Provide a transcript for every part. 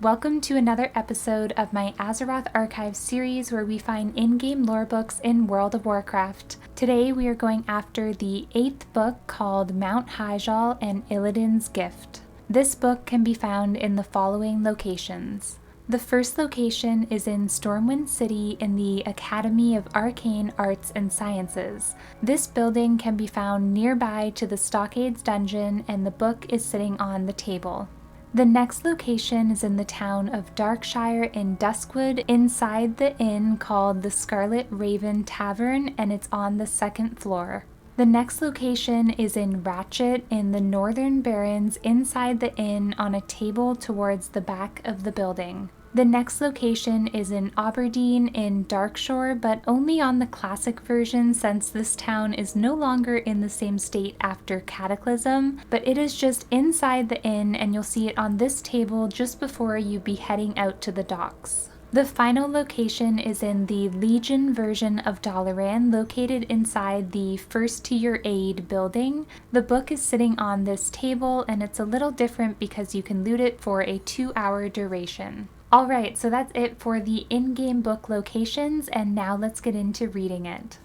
Welcome to another episode of my Azeroth Archives series where we find in-game lore books in World of Warcraft. Today we are going after the 8th book called Mount Hyjal and Illidan's Gift. This book can be found in the following locations. The first location is in Stormwind City in the Academy of Arcane Arts and Sciences. This building can be found nearby to the Stockades dungeon, and the book is sitting on the table. The next location is in the town of Darkshire in Duskwood, inside the inn called the Scarlet Raven Tavern, and it's on the 2nd floor. The next location is in Ratchet in the Northern Barrens, inside the inn on a table towards the back of the building. The next location is in Auberdine in Darkshore, but only on the classic version since this town is no longer in the same state after Cataclysm, but it is just inside the inn and you'll see it on this table just before you be heading out to the docks. The final location is in the Legion version of Dalaran, located inside the First to Your Aid building. The book is sitting on this table and it's a little different because you can loot it for a 2-hour duration. Alright, so that's it for the in-game book locations, and now let's get into reading it.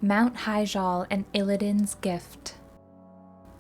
Mount Hyjal and Illidan's Gift.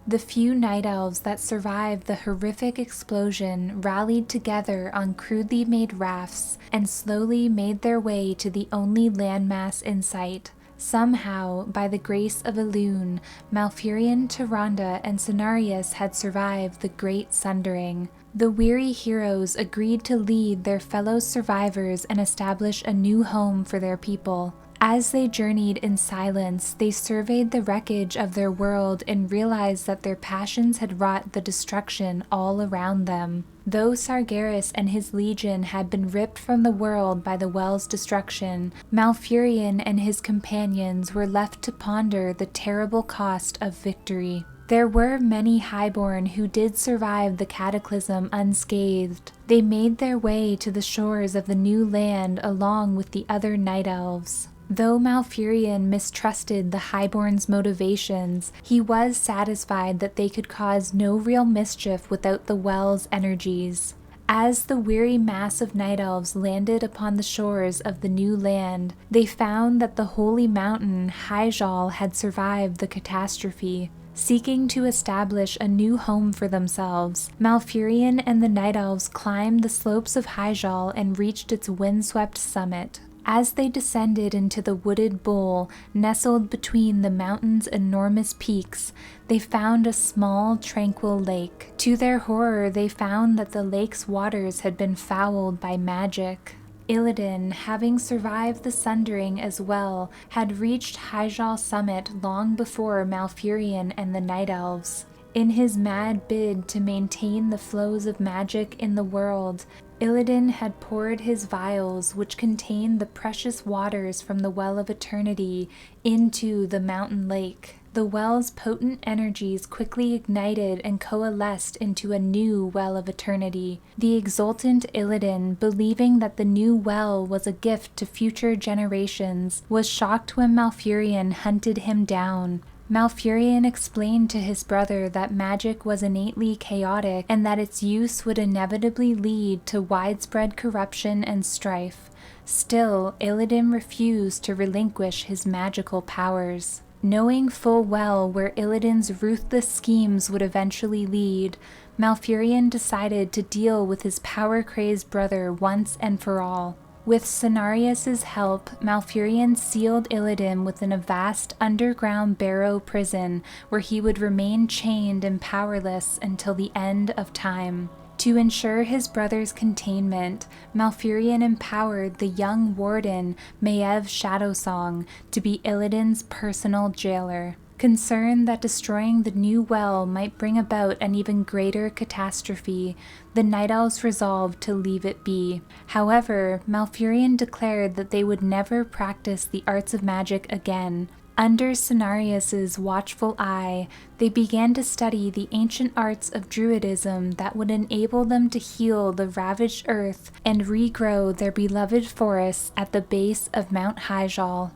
The few night elves that survived the horrific explosion rallied together on crudely made rafts and slowly made their way to the only landmass in sight. Somehow, by the grace of Elune, Malfurion, Tyrande, and Cenarius had survived the Great Sundering. The weary heroes agreed to lead their fellow survivors and establish a new home for their people. As they journeyed in silence, they surveyed the wreckage of their world and realized that their passions had wrought the destruction all around them. Though Sargeras and his legion had been ripped from the world by the well's destruction, Malfurion and his companions were left to ponder the terrible cost of victory. There were many highborn who did survive the cataclysm unscathed. They made their way to the shores of the new land along with the other night elves. Though Malfurion mistrusted the highborn's motivations, he was satisfied that they could cause no real mischief without the well's energies. As the weary mass of night elves landed upon the shores of the new land, they found that the holy mountain, Hyjal, had survived the catastrophe. Seeking to establish a new home for themselves, Malfurion and the night elves climbed the slopes of Hyjal and reached its windswept summit. As they descended into the wooded bowl, nestled between the mountain's enormous peaks, they found a small, tranquil lake. To their horror, they found that the lake's waters had been fouled by magic. Illidan, having survived the Sundering as well, had reached Hyjal summit long before Malfurion and the Night Elves. In his mad bid to maintain the flows of magic in the world, Illidan had poured his vials, which contained the precious waters from the Well of Eternity, into the mountain lake. The well's potent energies quickly ignited and coalesced into a new Well of Eternity. The exultant Illidan, believing that the new well was a gift to future generations, was shocked when Malfurion hunted him down. Malfurion explained to his brother that magic was innately chaotic and that its use would inevitably lead to widespread corruption and strife. Still, Illidan refused to relinquish his magical powers. Knowing full well where Illidan's ruthless schemes would eventually lead, Malfurion decided to deal with his power-crazed brother once and for all. With Cenarius' help, Malfurion sealed Illidan within a vast underground barrow prison where he would remain chained and powerless until the end of time. To ensure his brother's containment, Malfurion empowered the young warden, Maiev Shadowsong, to be Illidan's personal jailer. Concerned that destroying the new well might bring about an even greater catastrophe, the Night Elves resolved to leave it be. However, Malfurion declared that they would never practice the arts of magic again. Under Cenarius' watchful eye, they began to study the ancient arts of druidism that would enable them to heal the ravaged earth and regrow their beloved forests at the base of Mount Hyjal.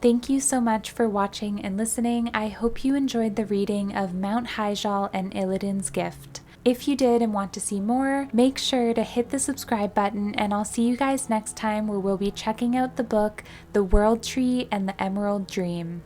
Thank you so much for watching and listening. I hope you enjoyed the reading of Mount Hyjal and Illidan's Gift. If you did and want to see more, make sure to hit the subscribe button, and I'll see you guys next time where we'll be checking out the book The World Tree and the Emerald Dream.